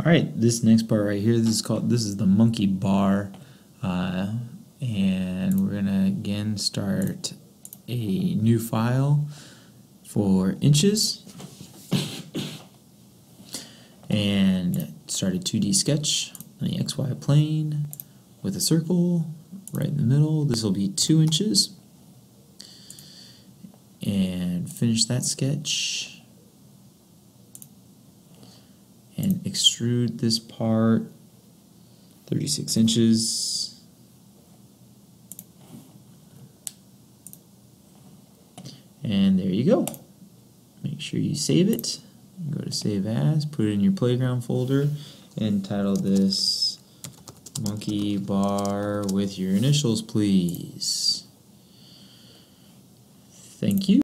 Alright, this next part right here, this is the monkey bar, and we're gonna again start a new file for inches and start a 2D sketch on the XY plane with a circle right in the middle. This will be 2 inches, and finish that sketch and extrude this part 36 inches. And there you go. Make sure you save it. Go to Save As, put it in your playground folder, and title this Monkey Bar with your initials, please. Thank you.